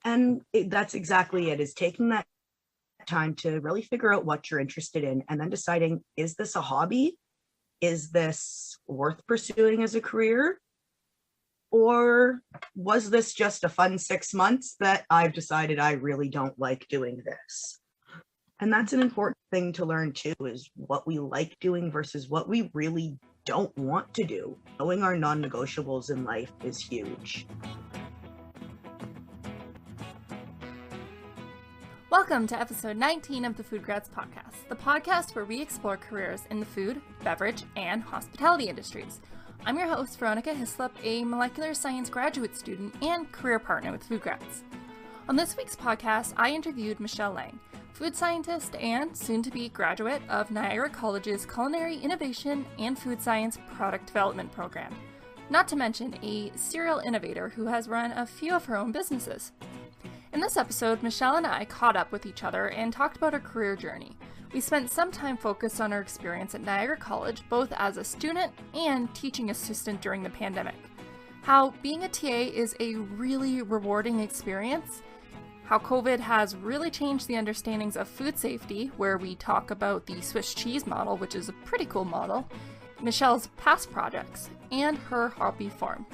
And that's exactly it, is taking that time to really figure out what you're interested in and then deciding, is this a hobby? Is this worth pursuing as a career? Or was this just a fun 6 months that I've decided I really don't like doing this? And that's an important thing to learn too, is what we like doing versus what we really don't want to do. Knowing our non-negotiables in life is huge. Welcome to episode 19 of the FoodGrads Podcast, the podcast where we explore careers in the food, beverage, and hospitality industries. I'm your host, Veronica Hislop, a molecular science graduate student and career partner with FoodGrads. On this week's podcast, I interviewed Michelle Lang, food scientist and soon-to-be graduate of Niagara College's Culinary Innovation and Food Science Product Development Program, not to mention a serial innovator who has run a few of her own businesses. In this episode, Michelle and I caught up with each other and talked about her career journey. We spent some time focused on her experience at Niagara College, both as a student and teaching assistant during the pandemic. How being a TA is a really rewarding experience. How COVID has really changed the understandings of food safety, where we talk about the Swiss cheese model, which is a pretty cool model, Michelle's past projects, and her hobby farm.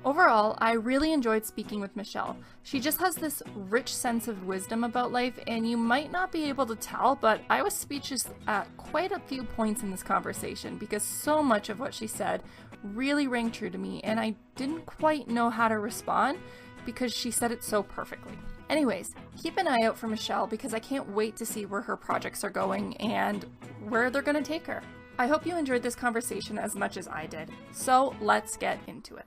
Overall, I really enjoyed speaking with Michelle. She just has this rich sense of wisdom about life, and you might not be able to tell, but I was speechless at quite a few points in this conversation because so much of what she said really rang true to me, and I didn't quite know how to respond because she said it so perfectly. Anyways, keep an eye out for Michelle because I can't wait to see where her projects are going and where they're going to take her. I hope you enjoyed this conversation as much as I did, so let's get into it.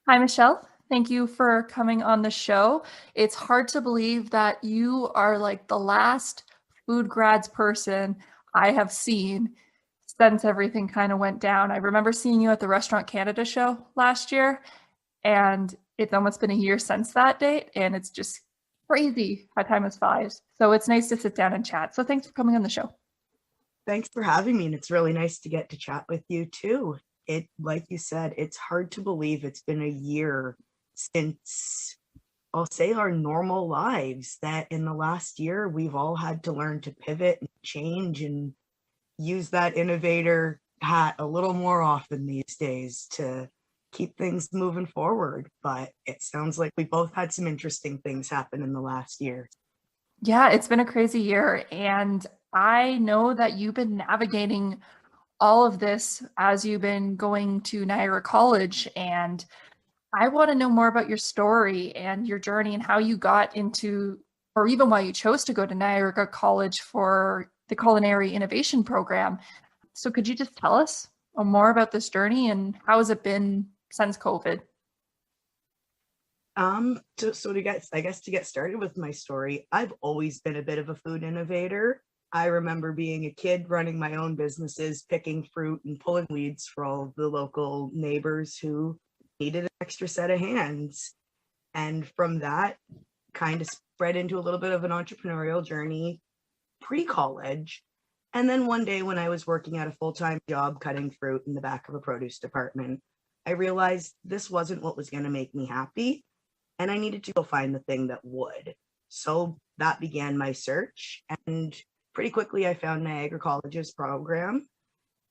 Hi, Michelle. Thank you for coming on the show. It's hard to believe that you are like the last FoodGrads person I have seen since everything kind of went down. I remember seeing you at the Restaurant Canada show last year, and it's almost been a year since that date, and it's just crazy how time has flies. So it's nice to sit down and chat. So thanks for coming on the show. Thanks for having me, and it's really nice to get to chat with you too. Like you said, it's hard to believe it's been a year since, I'll say, our normal lives, that in the last year we've all had to learn to pivot and change and use that innovator hat a little more often these days to keep things moving forward. But it sounds like we both had some interesting things happen in the last year. Yeah, it's been a crazy year, and I know that you've been navigating all of this as you've been going to Niagara College, and I want to know more about your story and your journey and how you got into, or even why you chose to go to Niagara College for the Culinary Innovation Program. So could you just tell us more about this journey and how has it been since COVID? To get started with my story, I've always been a bit of a food innovator. I remember being a kid running my own businesses, picking fruit and pulling weeds for all of the local neighbors who needed an extra set of hands. And from that, kind of spread into a little bit of an entrepreneurial journey pre-college. And then one day when I was working at a full-time job cutting fruit in the back of a produce department, I realized this wasn't what was going to make me happy, and I needed to go find the thing that would. So that began my search, and pretty quickly I found Niagara College's program,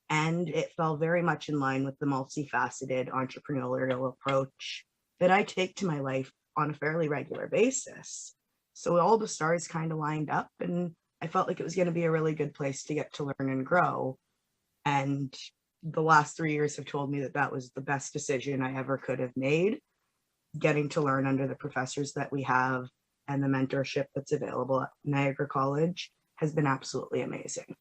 and it fell very much in line with the multifaceted entrepreneurial approach that I take to my life on a fairly regular basis. So all the stars kind of lined up, and I felt like it was going to be a really good place to get to learn and grow. And the last 3 years have told me that that was the best decision I ever could have made. Getting to learn under the professors that we have and the mentorship that's available at Niagara College has been absolutely amazing.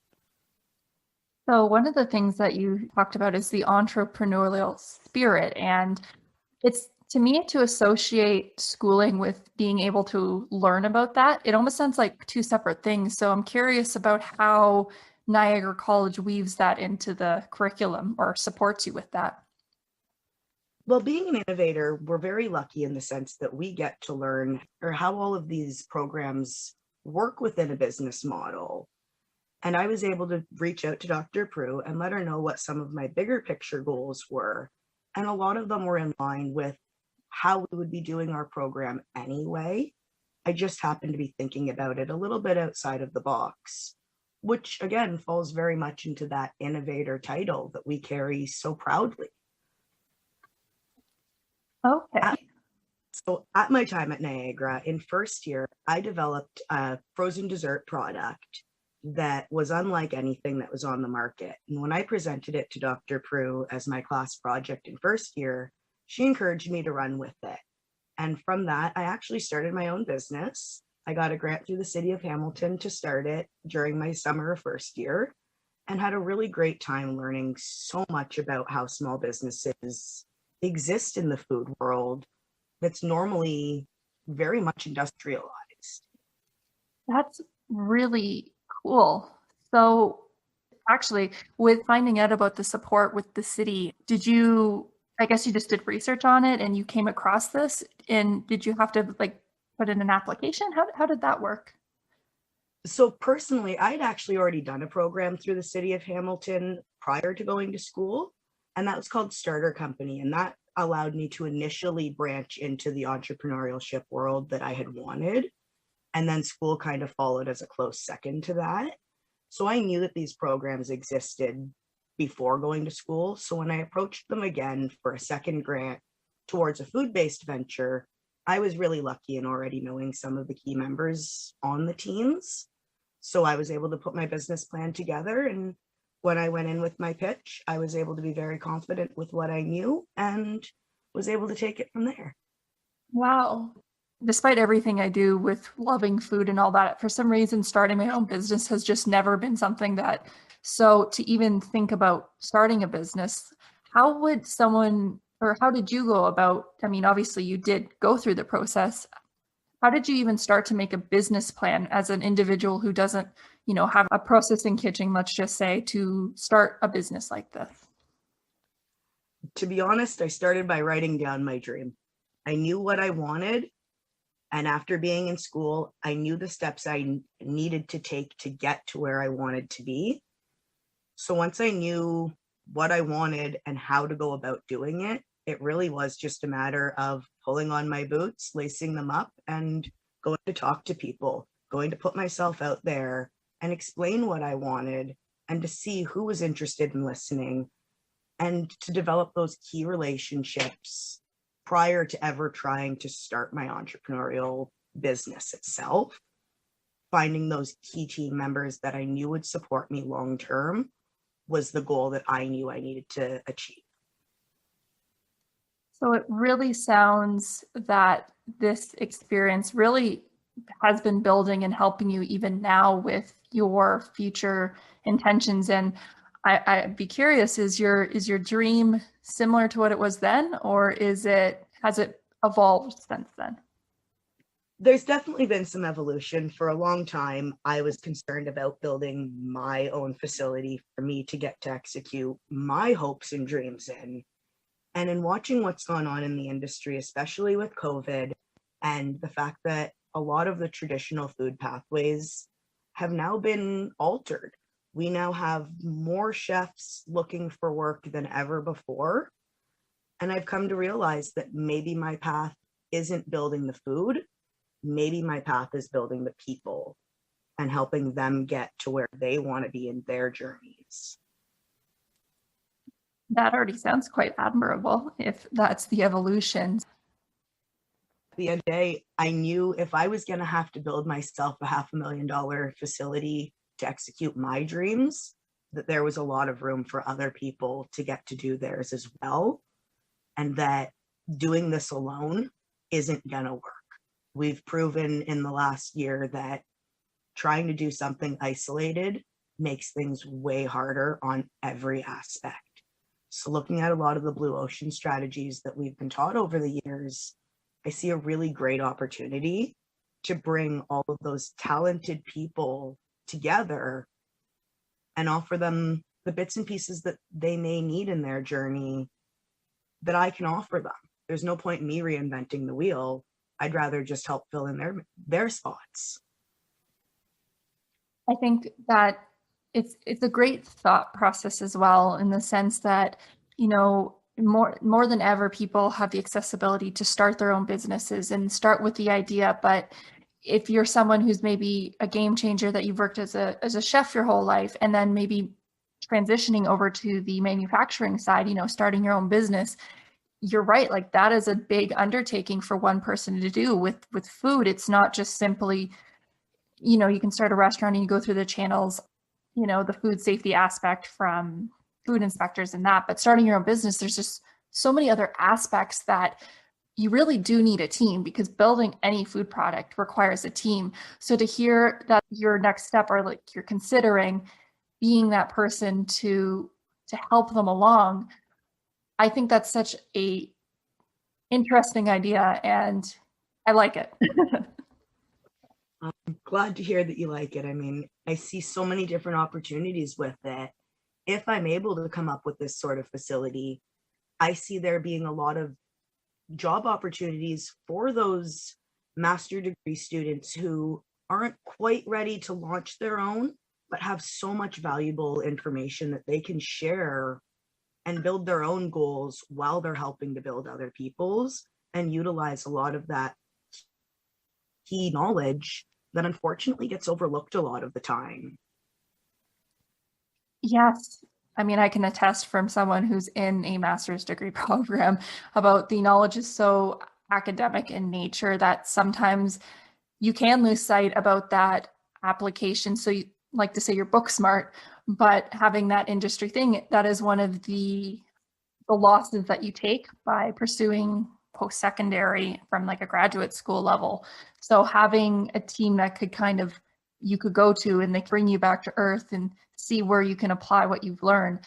So one of the things that you talked about is the entrepreneurial spirit, and it's, to me, to associate schooling with being able to learn about that, it almost sounds like two separate things. So I'm curious about how Niagara College weaves that into the curriculum or supports you with that. Well, being an innovator, we're very lucky in the sense that we get to learn or how all of these programs work within a business model. And I was able to reach out to Dr. Prue and let her know what some of my bigger picture goals were. And a lot of them were in line with how we would be doing our program anyway. I just happened to be thinking about it a little bit outside of the box, which again falls very much into that innovator title that we carry so proudly. Okay. So at my time at Niagara in first year, I developed a frozen dessert product that was unlike anything that was on the market. And when I presented it to Dr. Prue as my class project in first year, she encouraged me to run with it. And from that, I actually started my own business. I got a grant through the city of Hamilton to start it during my summer of first year and had a really great time learning so much about how small businesses exist in the food world that's normally very much industrialized. That's really cool. So actually, with finding out about the support with the city, I guess you just did research on it and you came across this, and did you have to put in an application? How did that work? So personally, I'd actually already done a program through the city of Hamilton prior to going to school, and that was called Starter Company. And that allowed me to initially branch into the entrepreneurship world that I had wanted. And then school kind of followed as a close second to that. So I knew that these programs existed before going to school. So when I approached them again for a second grant towards a food-based venture, I was really lucky in already knowing some of the key members on the teams. So I was able to put my business plan together. And when I went in with my pitch, I was able to be very confident with what I knew and was able to take it from there. Wow. Despite everything I do with loving food and all that, for some reason, starting my own business has just never been something that, so to even think about starting a business, how did you go about, I mean, obviously you did go through the process. How did you even start to make a business plan as an individual who doesn't, have a processing kitchen, let's just say, to start a business like this? To be honest, I started by writing down my dream. I knew what I wanted. And after being in school, I knew the steps I needed to take to get to where I wanted to be. So once I knew what I wanted and how to go about doing it, it really was just a matter of pulling on my boots, lacing them up, and going to talk to people, going to put myself out there and explain what I wanted, and to see who was interested in listening, and to develop those key relationships prior to ever trying to start my entrepreneurial business itself. Finding those key team members that I knew would support me long term was the goal that I knew I needed to achieve. So it really sounds that this experience really has been building and helping you even now with your future intentions. And I'd be curious, is your dream similar to what it was then, or has it evolved since then? There's definitely been some evolution. For a long time, I was concerned about building my own facility for me to get to execute my hopes and dreams in. And in watching what's gone on in the industry, especially with COVID, and the fact that a lot of the traditional food pathways have now been altered. We now have more chefs looking for work than ever before. And I've come to realize that maybe my path isn't building the food. Maybe my path is building the people and helping them get to where they want to be in their journeys. That already sounds quite admirable, if that's the evolution. At the end of the day, I knew if I was going to have to build myself a $500,000 facility to execute my dreams, that there was a lot of room for other people to get to do theirs as well. And that doing this alone isn't going to work. We've proven in the last year that trying to do something isolated makes things way harder on every aspect. So looking at a lot of the blue ocean strategies that we've been taught over the years, I see a really great opportunity to bring all of those talented people together and offer them the bits and pieces that they may need in their journey that I can offer them. There's no point in me reinventing the wheel. I'd rather just help fill in their spots. I think that It's a great thought process as well, in the sense that, more than ever, people have the accessibility to start their own businesses and start with the idea. But if you're someone who's maybe a game changer, that you've worked as a chef your whole life, and then maybe transitioning over to the manufacturing side, starting your own business, you're right. Like, that is a big undertaking for one person to do. With food, it's not just simply, you can start a restaurant and you go through the channels, the food safety aspect from food inspectors and that, but starting your own business, there's just so many other aspects that you really do need a team, because building any food product requires a team. So to hear that your next step, or like you're considering being that person to help them along, I think that's such a interesting idea, and I like it. I'm glad to hear that you like it. I mean, I see so many different opportunities with it. If I'm able to come up with this sort of facility, I see there being a lot of job opportunities for those master degree students who aren't quite ready to launch their own, but have so much valuable information that they can share and build their own goals while they're helping to build other people's, and utilize a lot of that key knowledge that unfortunately gets overlooked a lot of the time. Yes. I mean, I can attest from someone who's in a master's degree program about the knowledge is so academic in nature that sometimes you can lose sight about that application. So you like to say you're book smart, but having that industry thing, that is one of the losses that you take by pursuing post-secondary from like a graduate school level. So having a team that you could go to, and they bring you back to earth and see where you can apply what you've learned,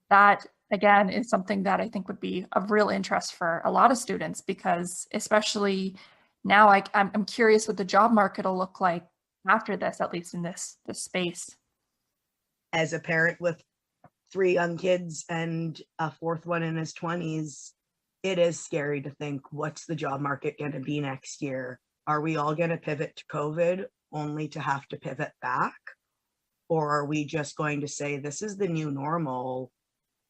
that again is something that I think would be of real interest for a lot of students, because especially now, I'm curious what the job market will look like after this, at least in this space. As a parent with 3 young kids and a 4th one in his 20s, it is scary to think, what's the job market going to be next year? Are we all going to pivot to COVID only to have to pivot back? Or are we just going to say, this is the new normal?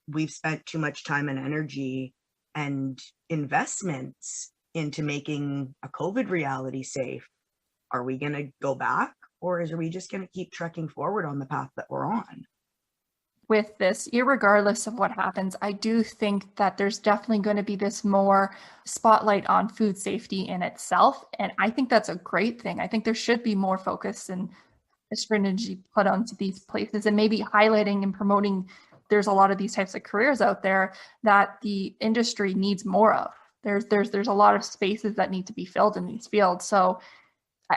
We've spent too much time and energy and investments into making a COVID reality safe. Are we going to go back, or are we just going to keep trekking forward on the path that we're on? With this, irregardless of what happens, I do think that there's definitely going to be this more spotlight on food safety in itself. And I think that's a great thing. I think there should be more focus and stringency put onto these places, and maybe highlighting and promoting. There's a lot of these types of careers out there that the industry needs more of. There's a lot of spaces that need to be filled in these fields. So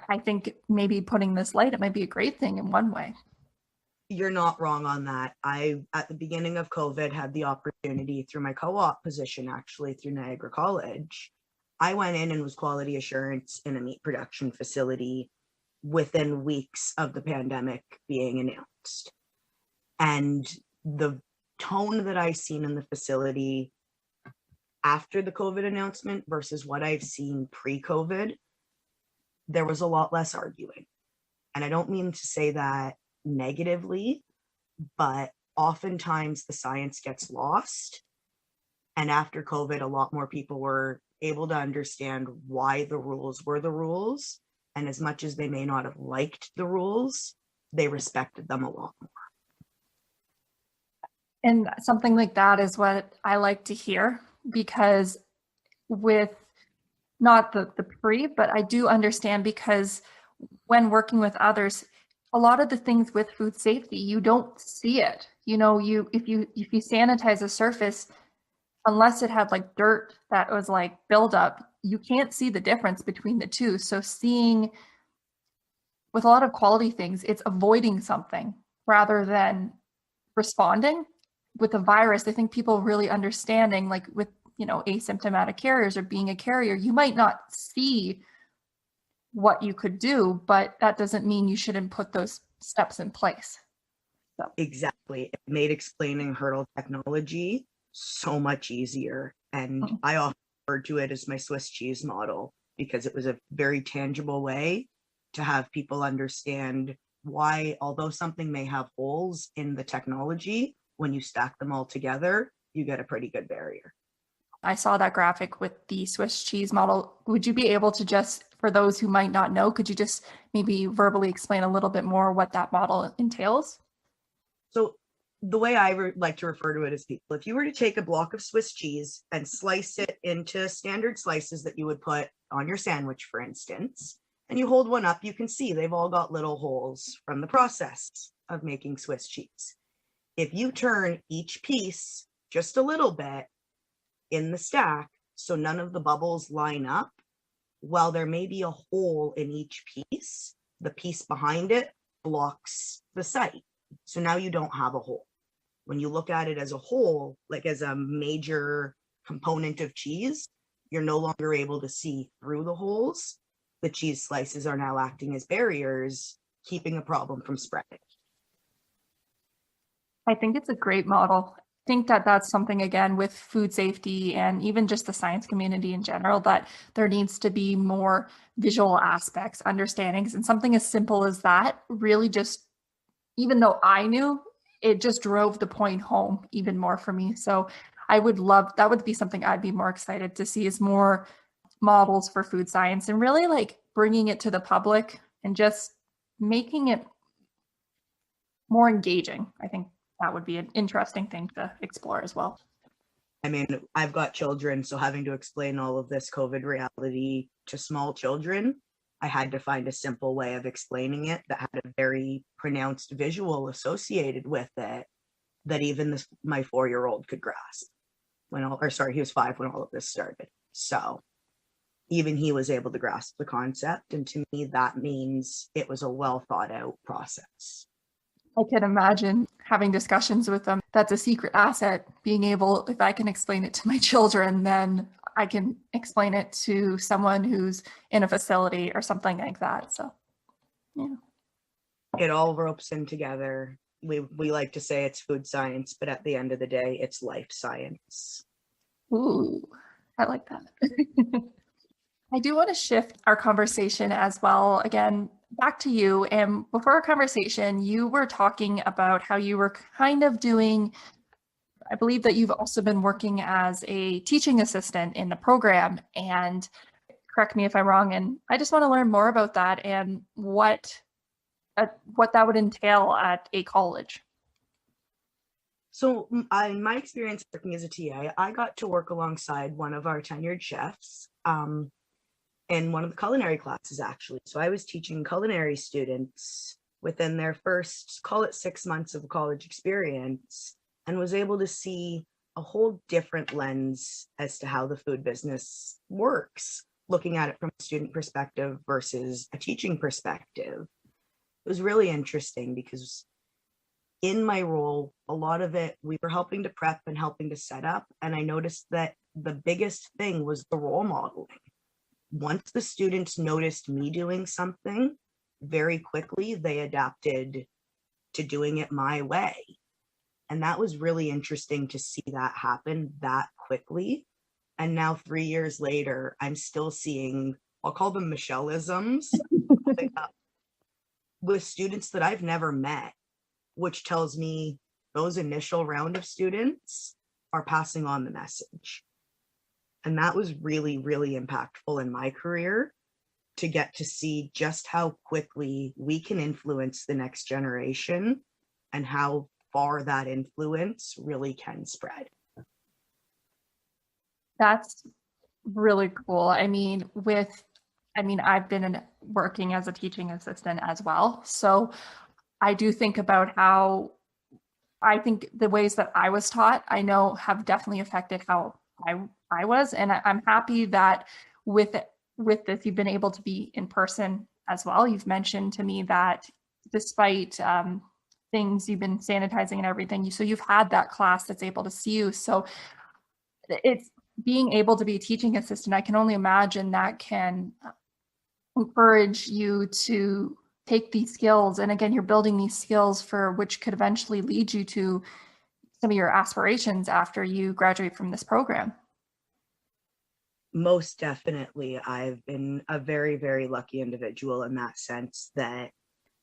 I think maybe putting this light, it might be a great thing in one way. You're not wrong on that. I, at the beginning of COVID, had the opportunity through my co-op position, actually through Niagara College. I went in and was quality assurance in a meat production facility within weeks of the pandemic being announced. And the tone that I've seen in the facility after the COVID announcement versus what I've seen pre-COVID, there was a lot less arguing. And I don't mean to say that negatively, but oftentimes the science gets lost. And after COVID, a lot more people were able to understand why the rules were the rules. And as much as they may not have liked the rules, they respected them a lot more. And something like that is what I like to hear, because with not the pre, but I do understand, because when working with others, a lot of the things with food safety, you don't see it. If you sanitize a surface, unless it had like dirt that was like buildup, you can't see the difference between the two. So seeing with a lot of quality things, it's avoiding something rather than responding. With a virus, I think people really understanding, like with, asymptomatic carriers or being a carrier, you might not see what you could do, but that doesn't mean you shouldn't put those steps in place. So. Exactly. It made explaining hurdle technology so much easier. And I often refer to it as my Swiss cheese model, because it was a very tangible way to have people understand why, although something may have holes in the technology, when you stack them all together, you get a pretty good barrier. I saw that graphic with the Swiss cheese model. Would you be able to just, for those who might not know, could you just maybe verbally explain a little bit more what that model entails? So the way I like to refer to it is, people, if you were to take a block of Swiss cheese and slice it into standard slices that you would put on your sandwich, for instance, and you hold one up, you can see they've all got little holes from the process of making Swiss cheese. If you turn each piece just a little bit in the stack so none of the bubbles line up, while there may be a hole in each piece, the piece behind it blocks the sight. So now you don't have a hole. When you look at it as a whole, like as a major component of cheese, you're no longer able to see through the holes. The cheese slices are now acting as barriers, keeping a problem from spreading. I think it's a great model. I think that that's something, again, with food safety and even just the science community in general, that there needs to be more visual aspects, understandings, and something as simple as that really just, even though I knew, it just drove the point home even more for me. So I would love, that would be something I'd be more excited to see, is more models for food science and really like bringing it to the public and just making it more engaging. I think that would be an interesting thing to explore as well. I mean, I've got children, so having to explain all of this COVID reality to small children, I had to find a simple way of explaining it that had a very pronounced visual associated with it that even my 4-year-old could grasp. He was 5 when all of this started. So even he was able to grasp the concept. And to me, that means it was a well thought out process. I can imagine having discussions with them. That's a secret asset, being able, if I can explain it to my children, then I can explain it to someone who's in a facility or something like that. So, yeah. It all ropes in together. We like to say it's food science, but at the end of the day, it's life science. Ooh, I like that. I do want to shift our conversation as well. Again, back to you. And before our conversation, you were talking about how you were kind of doing, I believe that you've also been working as a teaching assistant in the program. And correct me if I'm wrong. And I just want to learn more about that and what that would entail at a college. So in my experience working as a TA, I got to work alongside one of our tenured chefs in one of the culinary classes, actually. So I was teaching culinary students within their first, call it 6 months of college experience, and was able to see a whole different lens as to how the food business works, looking at it from a student perspective versus a teaching perspective. It was really interesting because in my role, a lot of it, we were helping to prep and helping to set up. And I noticed that the biggest thing was the role modeling. Once the students noticed me doing something, very quickly they adapted to doing it my way. And that was really interesting to see that happen that quickly. And now 3 years later, I'm still seeing, I'll call them Michelle-isms, with students that I've never met, which tells me those initial round of students are passing on the message. And that was really, really impactful in my career, to get to see just how quickly we can influence the next generation and how far that influence really can spread. That's really cool. I've been working as a teaching assistant as well. So I do think about how I think the ways that I was taught, I know have definitely affected how I was. And I'm happy that with this, you've been able to be in person as well. You've mentioned to me that despite things, you've been sanitizing and everything. So you've had that class that's able to see you. So it's being able to be a teaching assistant. I can only imagine that can encourage you to take these skills. And again, you're building these skills for which could eventually lead you to some of your aspirations after you graduate from this program. Most definitely. I've been a very, very lucky individual in that sense, that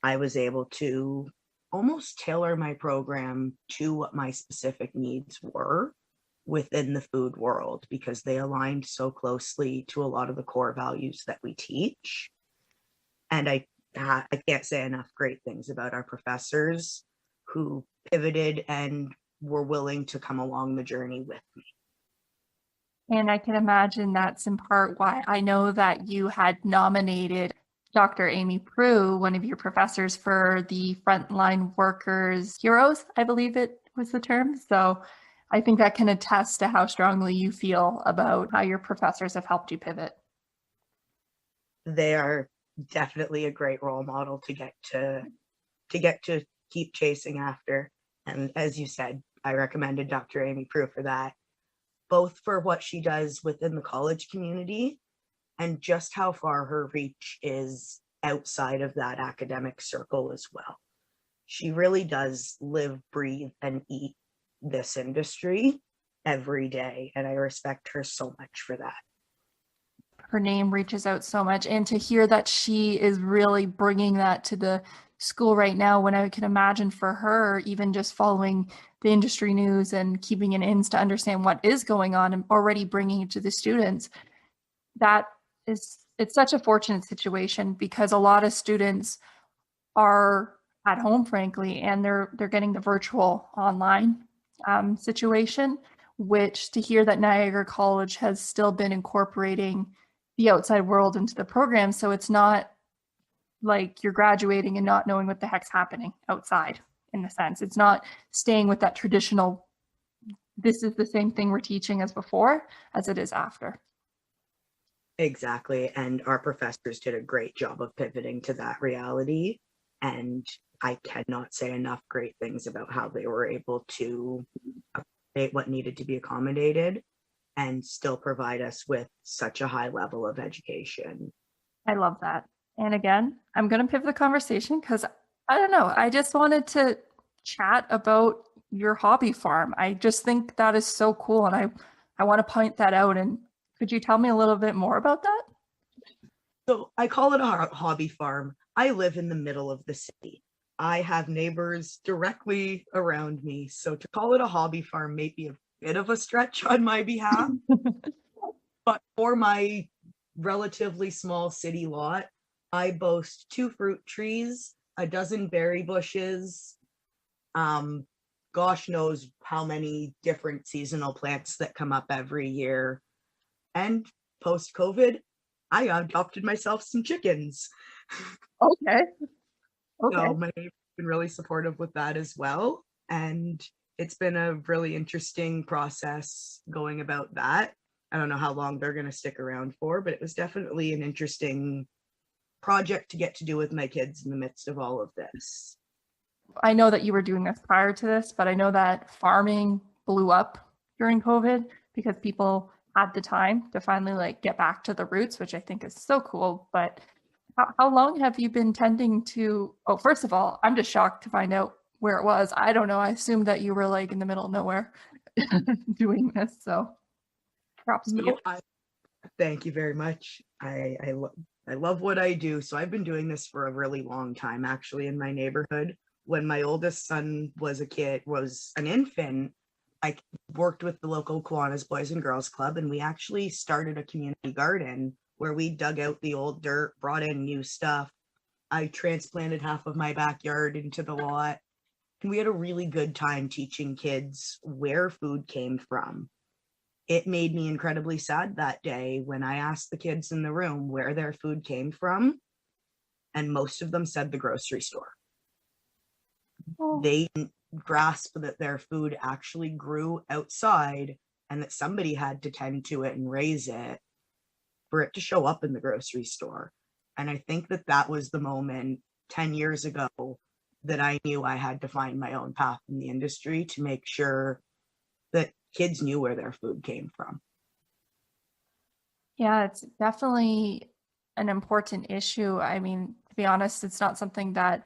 I was able to almost tailor my program to what my specific needs were within the food world, because they aligned so closely to a lot of the core values that we teach. And I can't say enough great things about our professors who pivoted and were willing to come along the journey with me. And I can imagine that's in part why I know that you had nominated Dr. Amy Prue, one of your professors, for the Frontline Workers Heroes, I believe it was the term. So I think that can attest to how strongly you feel about how your professors have helped you pivot. They are definitely a great role model to get to keep chasing after. And as you said, I recommended Dr. Amy Prue for that, both for what she does within the college community and just how far her reach is outside of that academic circle as well. She really does live, breathe, and eat this industry every day, and I respect her so much for that. Her name reaches out so much, and to hear that she is really bringing that to the school right now, when I can imagine for her, even just following the industry news and keeping an ins to understand what is going on and already bringing it to the students, it's such a fortunate situation, because a lot of students are at home, frankly, and they're getting the virtual online situation, which to hear that Niagara College has still been incorporating the outside world into the program. So it's not like you're graduating and not knowing what the heck's happening outside, in a sense. It's not staying with that traditional, this is the same thing we're teaching as before, as it is after. Exactly. And our professors did a great job of pivoting to that reality. And I cannot say enough great things about how they were able to accommodate what needed to be accommodated and still provide us with such a high level of education. I love that. And again, I'm going to pivot the conversation because I don't know, I just wanted to chat about your hobby farm. I just think that is so cool, and I want to point that out. And could you tell me a little bit more about that? So I call it a hobby farm. I live in the middle of the city. I have neighbors directly around me. So to call it a hobby farm may be a bit of a stretch on my behalf. But for my relatively small city lot, I boast 2 fruit trees, a dozen berry bushes, gosh knows how many different seasonal plants that come up every year. And post-COVID, I adopted myself some chickens. Okay. So my neighbor's been really supportive with that as well. And it's been a really interesting process going about that. I don't know how long they're going to stick around for, but it was definitely an interesting project to get to do with my kids in the midst of all of this. I know that you were doing this prior to this, but I know that farming blew up during COVID because people had the time to finally get back to the roots, which I think is so cool. But how long have you been tending to, first of all, I'm just shocked to find out where it was. I don't know. I assumed that you were in the middle of nowhere doing this. So props to you. Thank you very much. I love what I do. So I've been doing this for a really long time, actually, in my neighborhood. When my oldest son was an infant, I worked with the local Kiwanis Boys and Girls Club, and we actually started a community garden where we dug out the old dirt, brought in new stuff. I transplanted half of my backyard into the lot, and we had a really good time teaching kids where food came from. It made me incredibly sad that day when I asked the kids in the room where their food came from, and most of them said the grocery store. Oh. They didn't grasp that their food actually grew outside and that somebody had to tend to it and raise it for it to show up in the grocery store. And I think that was the moment 10 years ago that I knew I had to find my own path in the industry to make sure that kids knew where their food came from. Yeah, it's definitely an important issue. I mean, to be honest, it's not something that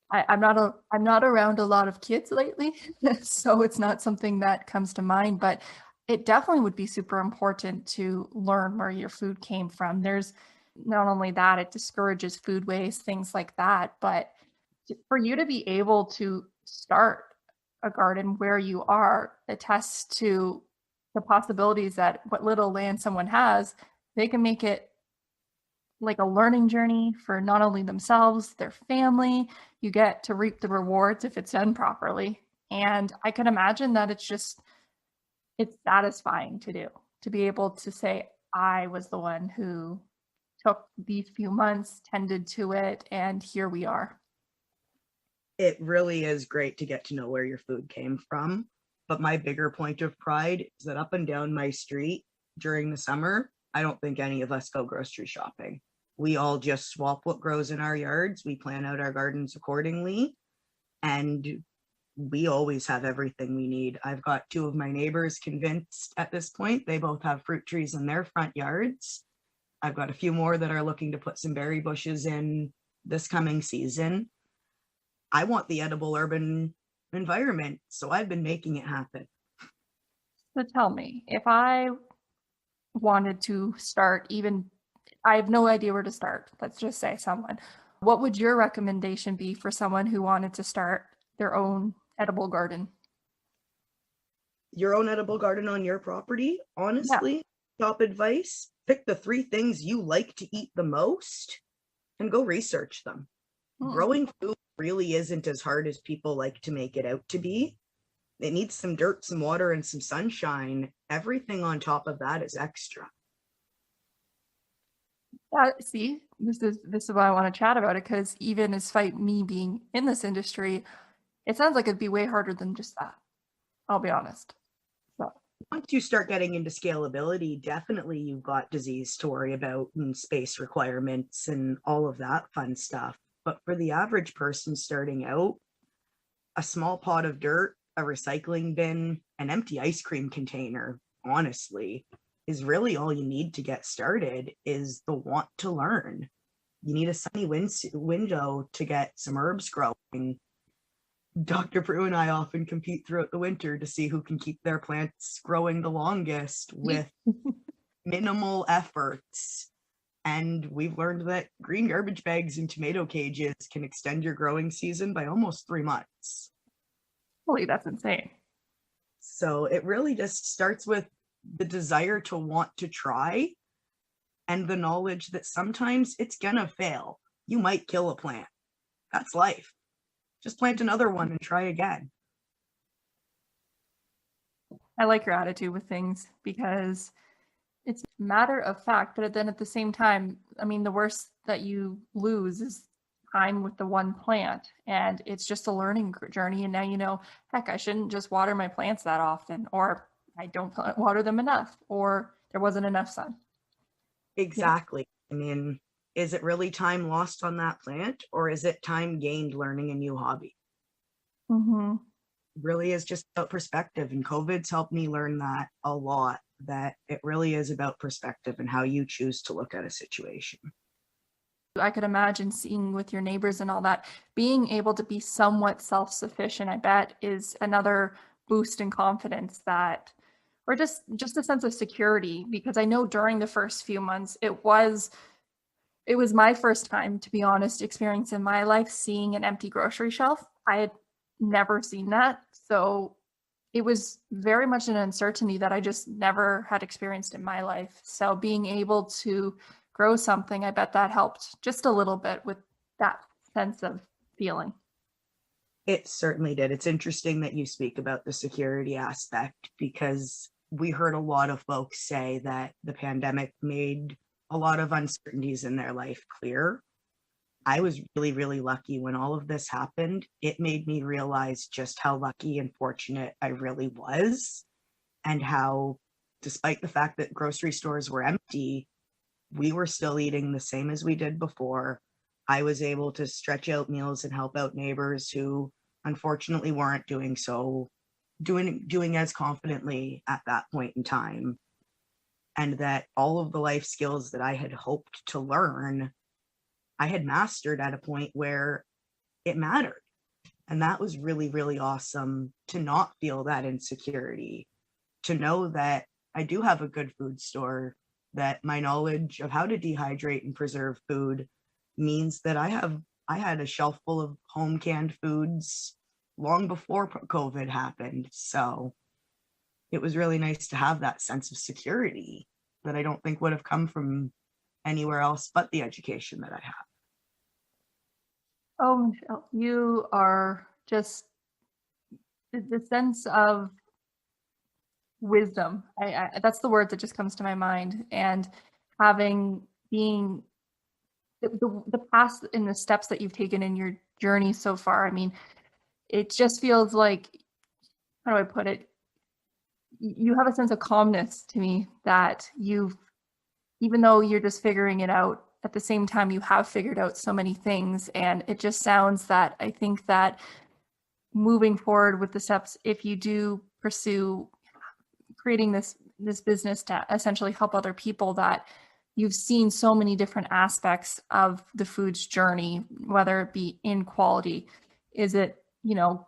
I'm not around a lot of kids lately, so it's not something that comes to mind, but it definitely would be super important to learn where your food came from. There's not only that, it discourages food waste, things like that, but For you to be able to start a garden where you are attests to the possibilities that what little land someone has, they can make it like a learning journey for not only themselves, their family. You get to reap the rewards if it's done properly. And I can imagine that it's satisfying to do, to be able to say, I was the one who took these few months, tended to it, and here we are. It really is great to get to know where your food came from. But my bigger point of pride is that up and down my street during the summer, I don't think any of us go grocery shopping. We all just swap what grows in our yards. We plan out our gardens accordingly. And we always have everything we need. I've got two of my neighbors convinced at this point. They both have fruit trees in their front yards. I've got a few more that are looking to put some berry bushes in this coming season. I want the edible urban environment, so I've been making it happen. So tell me, if I wanted to start, I have no idea where to start. Let's just say someone. What would your recommendation be for someone who wanted to start their own edible garden? Your own edible garden on your property? Honestly, top advice, pick the 3 things you like to eat the most and go research them. Growing food really isn't as hard as people like to make it out to be. It needs some dirt, some water, and some sunshine. Everything on top of that is extra. See, this is why I want to chat about it, because even despite me being in this industry, it sounds like it'd be way harder than just that. I'll be honest. So once you start getting into scalability, definitely you've got disease to worry about and space requirements and all of that fun stuff. But for the average person starting out, a small pot of dirt, a recycling bin, an empty ice cream container, honestly, is really all you need to get started, is the want to learn. You need a sunny window to get some herbs growing. Dr. Prue and I often compete throughout the winter to see who can keep their plants growing the longest with minimal efforts. And we've learned that green garbage bags and tomato cages can extend your growing season by almost 3 months. Holy, that's insane. So it really just starts with the desire to want to try and the knowledge that sometimes it's gonna fail. You might kill a plant. That's life. Just plant another one and try again. I like your attitude with things, because it's a matter of fact, but then at the same time, I mean, the worst that you lose is time with the one plant, and it's just a learning journey. And now you know, heck, I shouldn't just water my plants that often, or I don't water them enough, or there wasn't enough sun. Exactly. I mean, is it really time lost on that plant, or is it time gained learning a new hobby? Mm-hmm. Really is just about perspective, and COVID's helped me learn that a lot, that it really is about perspective and how you choose to look at a situation. I could imagine seeing with your neighbors and all that, being able to be somewhat self-sufficient, I bet, is another boost in confidence, that, or just a sense of security, because I know during the first few months, it was my first time, to be honest, experience in my life seeing an empty grocery shelf. I had never seen that. So it was very much an uncertainty that I just never had experienced in my life. So being able to grow something, I bet that helped just a little bit with that sense of feeling. It certainly did. It's interesting that you speak about the security aspect, because we heard a lot of folks say that the pandemic made a lot of uncertainties in their life clear. I was really, really lucky when all of this happened. It made me realize just how lucky and fortunate I really was, and how, despite the fact that grocery stores were empty, we were still eating the same as we did before. I was able to stretch out meals and help out neighbors who unfortunately weren't doing as confidently at that point in time. And that all of the life skills that I had hoped to learn, I had mastered at a point where it mattered. And that was really, really awesome, to not feel that insecurity, to know that I do have a good food store, that my knowledge of how to dehydrate and preserve food means that I have I had a shelf full of home canned foods long before COVID happened. So it was really nice to have that sense of security that I don't think would have come from anywhere else but the education that I have. Oh, Michelle, you are just the sense of wisdom. I that's the word that just comes to my mind. And being the past and the steps that you've taken in your journey so far. I mean, it just feels like, how do I put it? You have a sense of calmness to me that even though you're just figuring it out, at the same time, you have figured out so many things. And it just sounds that I think that moving forward with the steps, if you do pursue creating this business to essentially help other people, that you've seen so many different aspects of the food's journey, whether it be in quality, is it,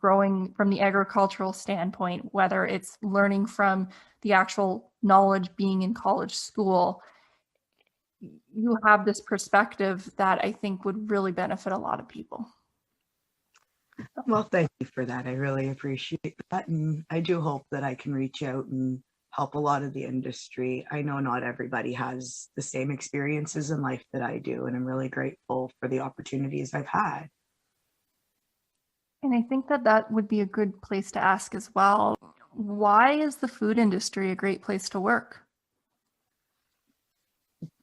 growing from the agricultural standpoint, whether it's learning from the actual knowledge being in college school. You have this perspective that I think would really benefit a lot of people. Well, thank you for that. I really appreciate that. And I do hope that I can reach out and help a lot of the industry. I know not everybody has the same experiences in life that I do, and I'm really grateful for the opportunities I've had. And I think that would be a good place to ask as well. Why is the food industry a great place to work?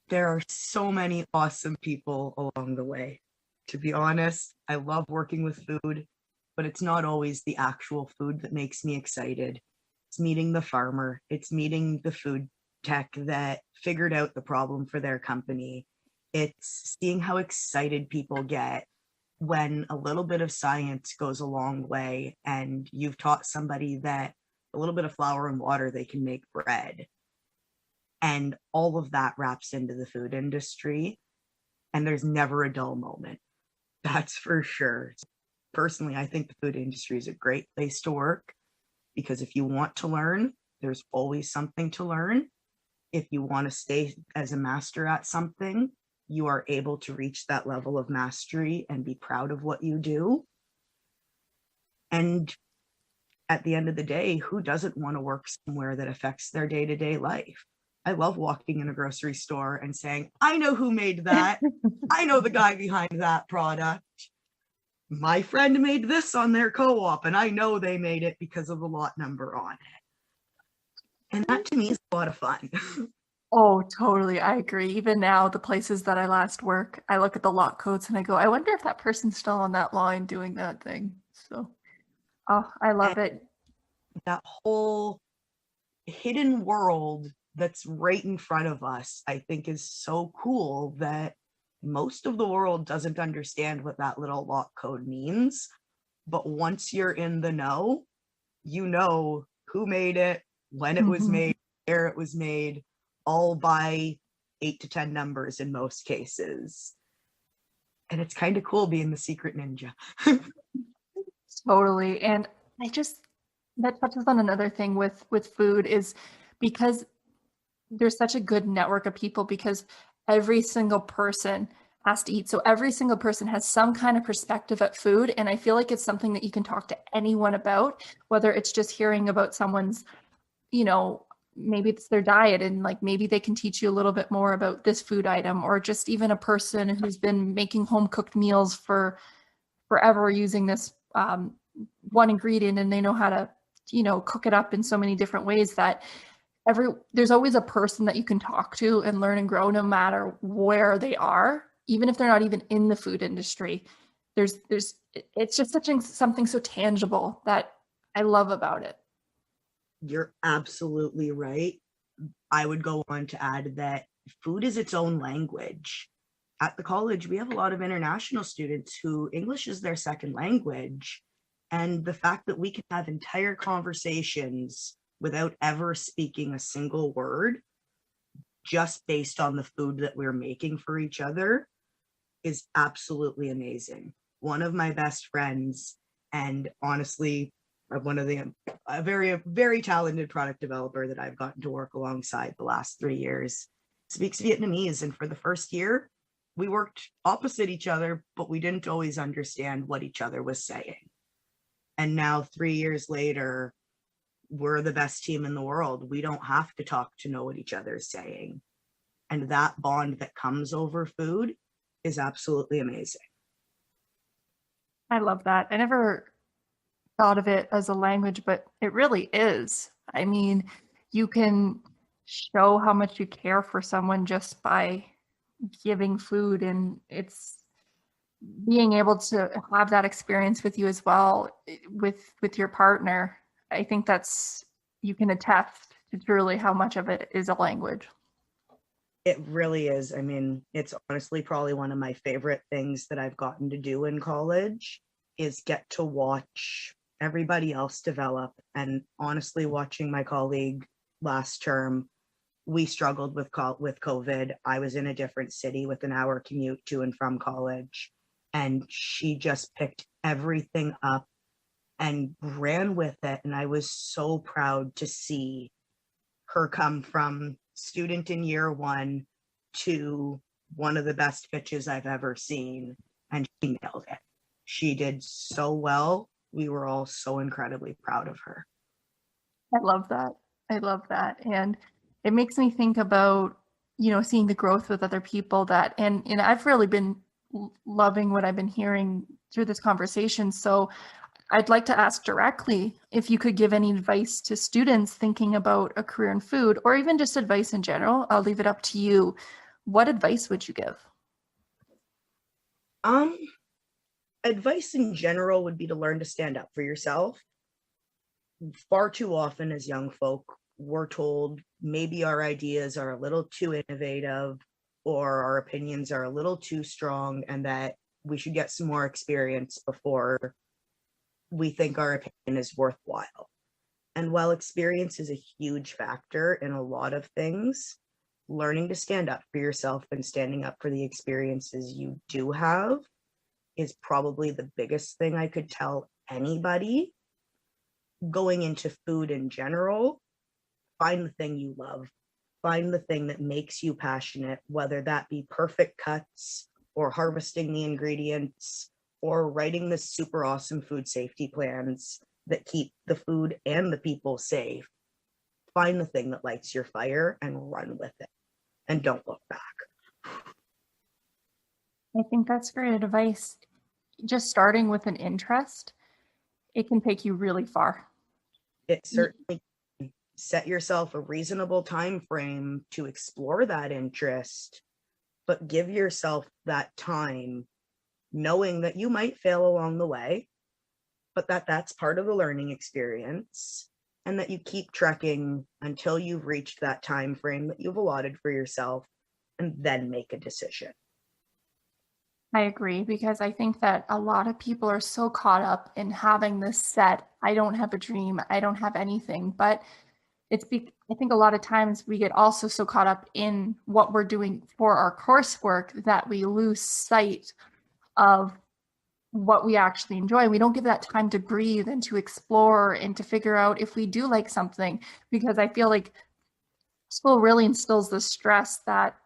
There are so many awesome people along the way. To be honest, I love working with food, but it's not always the actual food that makes me excited. It's meeting the farmer. It's meeting the food tech that figured out the problem for their company. It's seeing how excited people get when a little bit of science goes a long way and you've taught somebody that a little bit of flour and water, they can make bread. And all of that wraps into the food industry. And there's never a dull moment. That's for sure. Personally, I think the food industry is a great place to work because if you want to learn, there's always something to learn. If you want to stay as a master at something, you are able to reach that level of mastery and be proud of what you do. And at the end of the day, who doesn't want to work somewhere that affects their day-to-day life? I love walking in a grocery store and saying, I know who made that. I know the guy behind that product. My friend made this on their co-op, and I know they made it because of the lot number on it. And that to me is a lot of fun. Oh, totally. I agree. Even now, the places that I last work, I look at the lot codes and I go, I wonder if that person's still on that line doing that thing. So, oh, I love it. That whole hidden world that's right in front of us, I think is so cool that most of the world doesn't understand what that little lot code means. But once you're in the know, you know who made it, when it was made, where it was made, all by 8 to 10 numbers in most cases. And it's kind of cool being the secret ninja. Totally. And that touches on another thing with food, is because there's such a good network of people, because every single person has to eat. So every single person has some kind of perspective at food. And I feel like it's something that you can talk to anyone about, whether it's just hearing about someone's, maybe it's their diet, and like maybe they can teach you a little bit more about this food item, or just even a person who's been making home cooked meals for forever using this one ingredient, and they know how to, cook it up in so many different ways that there's always a person that you can talk to and learn and grow, no matter where they are, even if they're not even in the food industry. It's just something so tangible that I love about it. You're absolutely right. I would go on to add that food is its own language. At the college, we have a lot of international students who English is their second language. And the fact that we can have entire conversations without ever speaking a single word, just based on the food that we're making for each other, is absolutely amazing. One of my best friends, and honestly, a very, very talented product developer that I've gotten to work alongside the last 3 years, speaks Vietnamese. And for the first year, we worked opposite each other, but we didn't always understand what each other was saying. And now 3 years later, we're the best team in the world. We don't have to talk to know what each other is saying. And that bond that comes over food is absolutely amazing. I love that. I never thought of it as a language, but it really is. I mean, you can show how much you care for someone just by giving food, and it's being able to have that experience with you as well with your partner. I think you can attest to truly how much of it is a language. It really is. I mean, it's honestly probably one of my favorite things that I've gotten to do in college is get to watch everybody else develop. And honestly, watching my colleague last term, we struggled with COVID. I was in a different city with an hour commute to and from college, and she just picked everything up and ran with it. And I was so proud to see her come from student in year one to one of the best pitches I've ever seen, and she nailed it. She did so well. We were all so incredibly proud of her. I love that. And it makes me think about, seeing the growth with other people and I've really been loving what I've been hearing through this conversation. So I'd like to ask directly if you could give any advice to students thinking about a career in food, or even just advice in general. I'll leave it up to you. What advice would you give? Advice in general would be to learn to stand up for yourself. Far too often as young folk, we're told maybe our ideas are a little too innovative or our opinions are a little too strong, and that we should get some more experience before we think our opinion is worthwhile. And while experience is a huge factor in a lot of things, learning to stand up for yourself and standing up for the experiences you do have is probably the biggest thing I could tell anybody going into food in general. Find the thing you love. Find the thing that makes you passionate, whether that be perfect cuts or harvesting the ingredients or writing the super awesome food safety plans that keep the food and the people safe. Find the thing that lights your fire and run with it, and don't look back. I think that's great advice. Just starting with an interest, it can take you really far. It certainly can. Set yourself a reasonable time frame to explore that interest, but give yourself that time, knowing that you might fail along the way, but that's part of the learning experience, and that you keep trekking until you've reached that time frame that you've allotted for yourself, and then make a decision. I agree, because I think that a lot of people are so caught up in having this set, I don't have a dream, I don't have anything, but I think a lot of times we get also so caught up in what we're doing for our coursework that we lose sight of what we actually enjoy. We don't give that time to breathe and to explore and to figure out if we do like something, because I feel like school really instills the stress that,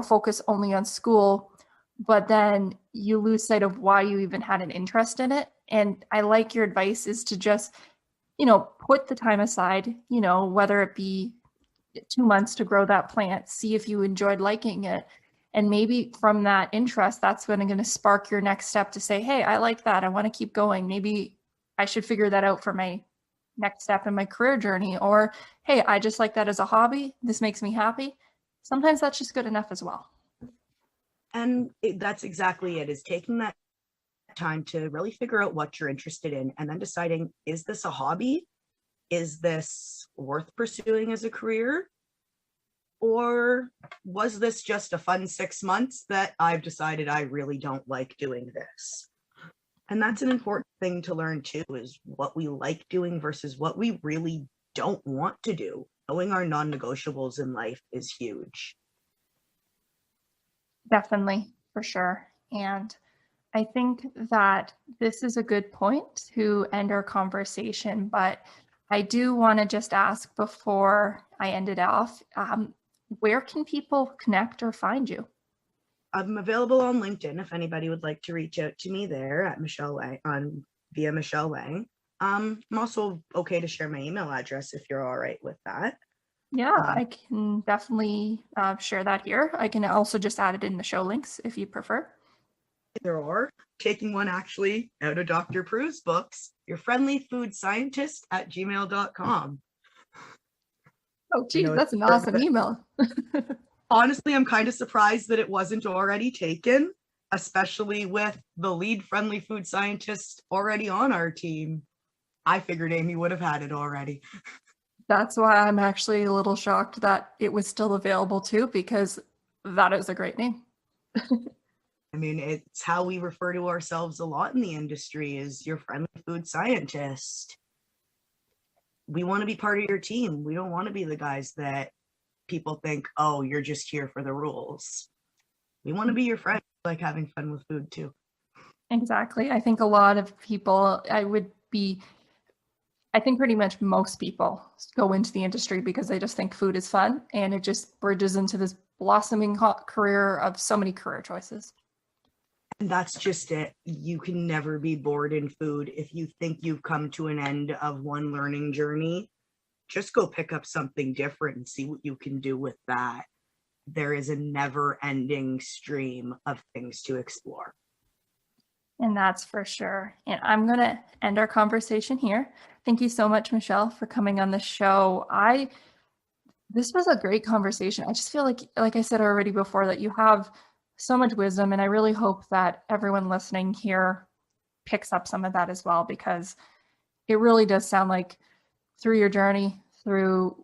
focus only on school, but then you lose sight of why you even had an interest in it. And I like your advice is to just, put the time aside, whether it be 2 months to grow that plant, see if you enjoyed liking it. And maybe from that interest, that's when I'm going to spark your next step to say, hey, I like that. I want to keep going. Maybe I should figure that out for my next step in my career journey. Or, hey, I just like that as a hobby. This makes me happy. Sometimes that's just good enough as well. And that's exactly it, is taking that time to really figure out what you're interested in, and then deciding, is this a hobby? Is this worth pursuing as a career? Or was this just a fun 6 months that I've decided I really don't like doing this? And that's an important thing to learn too, is what we like doing versus what we really don't want to do. Knowing our non-negotiables in life is huge. Definitely, for sure. And I think that this is a good point to end our conversation, but I do want to just ask before I end it off, where can people connect or find you? I'm available on LinkedIn if anybody would like to reach out to me there at Michelle Lang via Michelle Lang. I'm also okay to share my email address if you're all right with that. Yeah, I can definitely share that here. I can also just add it in the show links if you prefer. Either or. Taking one actually out of Dr. Prue's books, your friendly food scientist at gmail.com. Oh, geez, that's an awesome email. Honestly, I'm kind of surprised that it wasn't already taken, especially with the lead friendly food scientist already on our team. I figured Amy would have had it already. That's why I'm actually a little shocked that it was still available too, because that is a great name. I mean, it's how we refer to ourselves a lot in the industry is your friendly food scientist. We want to be part of your team. We don't want to be the guys that people think, oh, you're just here for the rules. We want to be your friend, like having fun with food too. Exactly. I think a lot of people, I think pretty much most people go into the industry because they just think food is fun, and it just bridges into this blossoming career of so many career choices. And that's just it. You can never be bored in food. If you think you've come to an end of one learning journey, just go pick up something different and see what you can do with that. There is a never-ending stream of things to explore. And that's for sure. And I'm going to end our conversation here. Thank you so much, Michelle, for coming on the show. This was a great conversation. I just feel like I said already before, that you have so much wisdom, and I really hope that everyone listening here picks up some of that as well, because it really does sound like through your journey, you've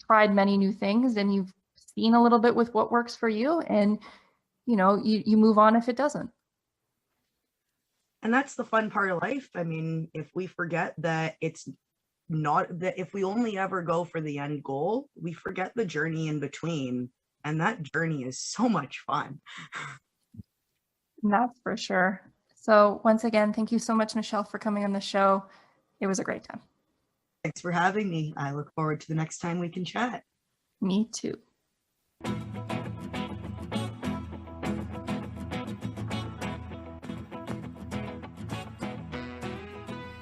tried many new things, and you've seen a little bit with what works for you, and you move on if it doesn't. And that's the fun part of life. I mean, if we forget that it's not that if we only ever go for the end goal, we forget the journey in between. And that journey is so much fun. That's for sure. So once again, thank you so much, Michelle, for coming on the show. It was a great time. Thanks for having me. I look forward to the next time we can chat. Me too.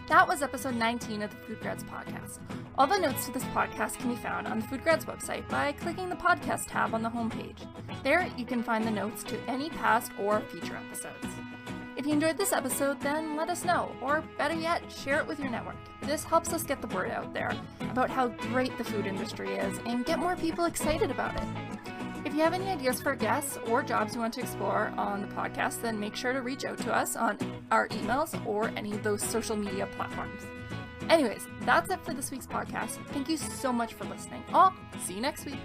That was episode 19 of the FoodGrads Podcast. All the notes to this podcast can be found on the FoodGrads website by clicking the podcast tab on the homepage. There, you can find the notes to any past or future episodes. If you enjoyed this episode, then let us know, or better yet, share it with your network. This helps us get the word out there about how great the food industry is and get more people excited about it. If you have any ideas for guests or jobs you want to explore on the podcast, then make sure to reach out to us on our emails or any of those social media platforms. Anyways, that's it for this week's podcast. Thank you so much for listening. I'll see you next week.